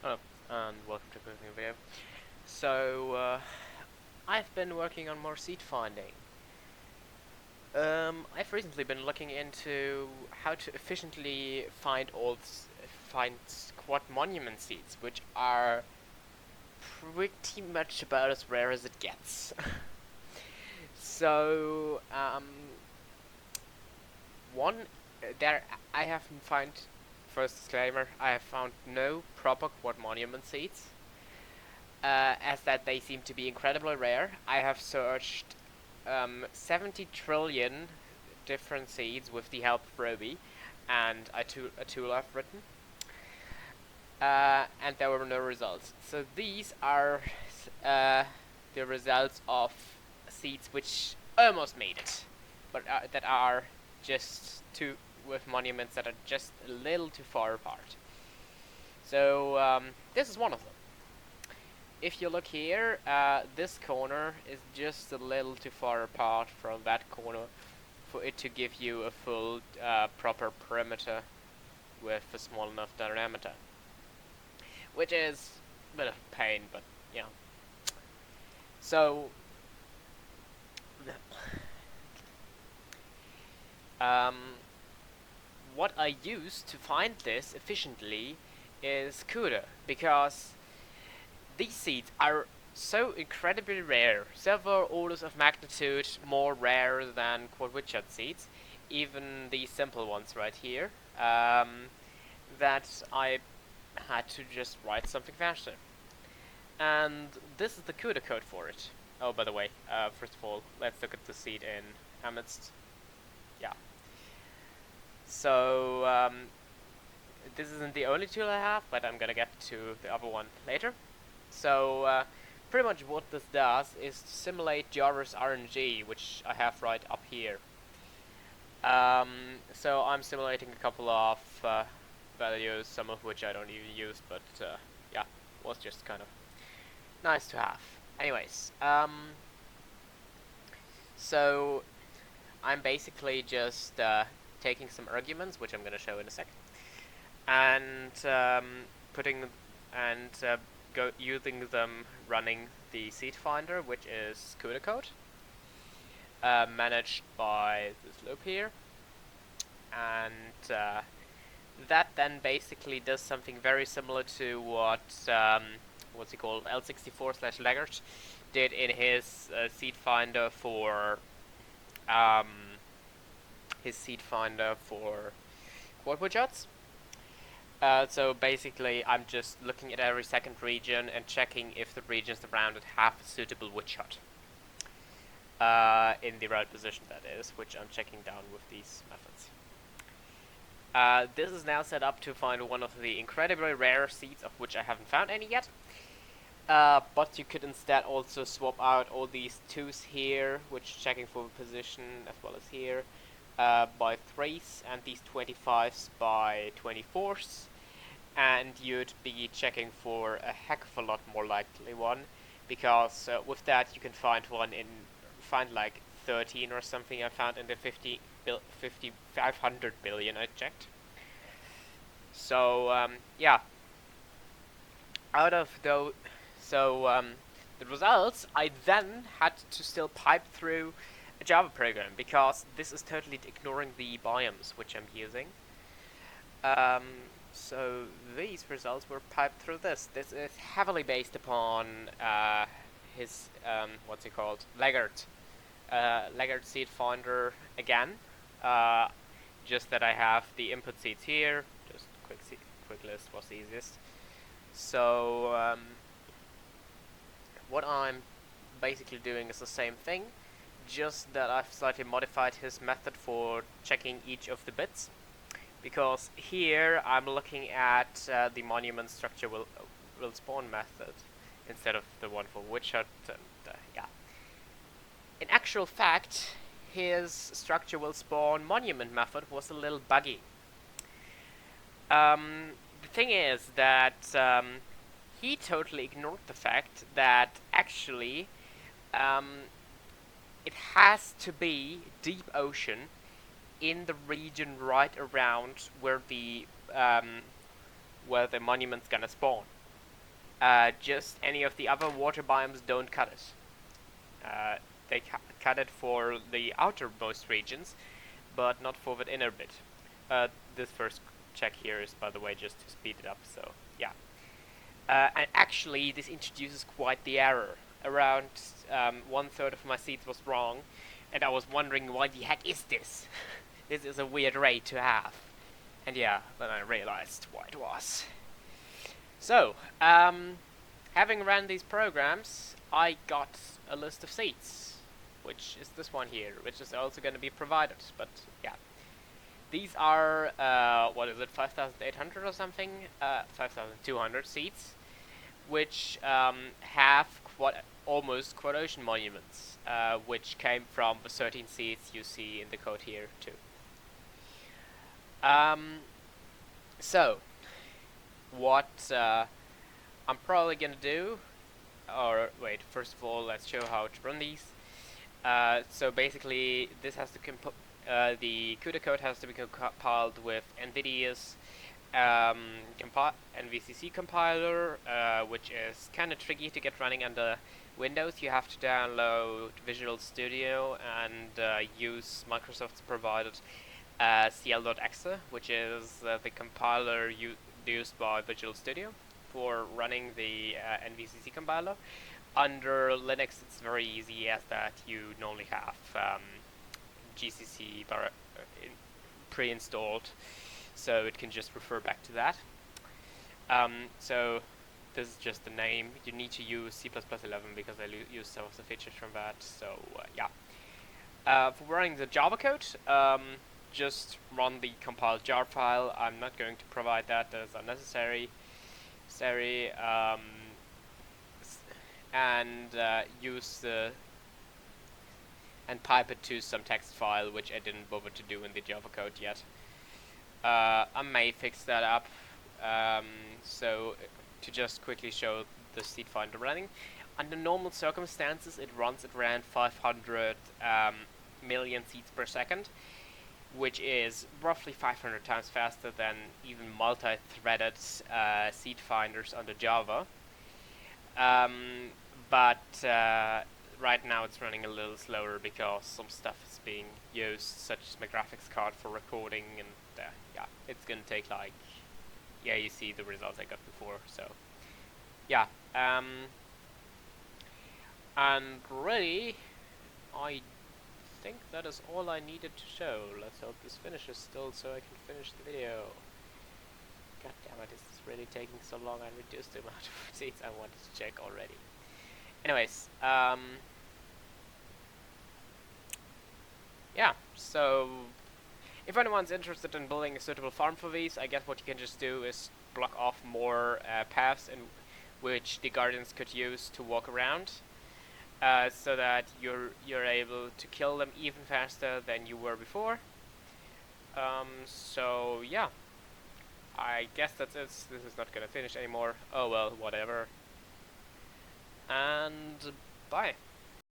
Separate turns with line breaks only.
Hello, and welcome to a new video. So, I've been working on more seed finding. I've recently been looking into how to efficiently find squat monument seeds, which are pretty much about as rare as it gets. So, one there I haven't found. First disclaimer: I have found no proper quad monument seeds. As that they seem to be incredibly rare. I have searched 70 trillion different seeds with the help of Roby and a tool I've written, and there were no results. So these are the results of seeds which almost made it, but that are just too with monuments that are just a little too far apart. So this is one of them. If you look here, this corner is just a little too far apart from that corner for it to give you a full proper perimeter with a small enough diameter. Which is a bit of a pain, but yeah. So, um, what I use to find this efficiently is CUDA, because these seeds are so incredibly rare, several orders of magnitude more rare than quad seeds, even these simple ones right here, that I had to just write something faster. And this is the CUDA code for it. Oh, by the way, first of all, let's look at the seed in Amidst. Yeah. So, this isn't the only tool I have, but I'm gonna get to the other one later. So, pretty much what this does is to simulate Jarvis RNG, which I have right up here. So I'm simulating a couple of values, some of which I don't even use, but yeah, was just kind of nice to have. Anyways, so I'm basically just taking some arguments, which I'm going to show in a second, and putting and using them running the seed finder, which is CUDA code, managed by this loop here, and that then basically does something very similar to what what's he called, L64/Laggert did in his seed finder for quad widgets. So basically, I'm just looking at every second region and checking if the regions around it have a suitable woodshot. In the right position, that is, which I'm checking down with these methods. This is now set up to find one of the incredibly rare seeds, of which I haven't found any yet. But you could instead also swap out all these 2s here, which are checking for position, as well as here, by 3s, and these 25s by 24s. And you'd be checking for a heck of a lot more likely one, because with that you can find like 13 or something I found in the 500 billion I checked. So yeah, out of those, the results I then had to still pipe through a Java program, because this is totally ignoring the biomes which I'm using. So these results were piped through this. This is heavily based upon his what's it called, Laggert seed finder again. Just that I have the input seeds here. Just quick list was the easiest. So what I'm basically doing is the same thing, just that I've slightly modified his method for checking each of the bits. Because here I'm looking at the monument structure will spawn method instead of the one for woodshot. Yeah. In actual fact, his structure will spawn monument method was a little buggy. The thing is that he totally ignored the fact that actually it has to be deep ocean in the region right around where the monument's gonna spawn. Just any of the other water biomes don't cut it. They cut it for the outermost regions, but not for the inner bit. This first check here is, by the way, just to speed it up, so yeah. And actually, this introduces quite the error. Around 1/3 of my seeds was wrong, and I was wondering why the heck is this? This is a weird rate to have. And yeah, then I realized why it was. So, having ran these programs, I got a list of seeds, which is this one here, which is also going to be provided, but yeah. These are, what is it, 5,800 or something? 5,200 seeds, which have almost quotation monuments, which came from the 13 seeds you see in the code here too. So, what I'm probably gonna do, or wait, first of all, let's show how to run these. So basically, this has to the CUDA code has to be compiled with NVIDIA's NVCC compiler, which is kind of tricky to get running under Windows. You have to download Visual Studio and use Microsoft's provided cl.exe, which is the compiler used by Visual Studio for running the NVCC compiler. Under Linux, it's very easy, as that you normally have GCC pre-installed, so it can just refer back to that. So this is just the name. You need to use C++11 because I use some of the features from that. So yeah. For running the Java code, just run the compiled jar file. I'm not going to provide that; that is unnecessary. And use the and pipe it to some text file, which I didn't bother to do in the Java code yet. I may fix that up. So to just quickly show the Seedfinder running, under normal circumstances, it runs at around 500 million seeds per second, which is roughly 500 times faster than even multi-threaded seed finders under Java. But right now it's running a little slower because some stuff is being used, such as my graphics card for recording, and yeah, it's gonna take like, yeah, you see the results I got before, so yeah. And really, I think that is all I needed to show. Let's hope this finishes still so I can finish the video. God damn it, this is really taking so long. I reduced the amount of seeds I wanted to check already. Anyways, yeah, so if anyone's interested in building a suitable farm for these, I guess what you can just do is block off more paths in which the guardians could use to walk around, so that you're able to kill them even faster than you were before. So yeah, I guess that's it. This is not gonna finish anymore. Oh well, whatever. And bye.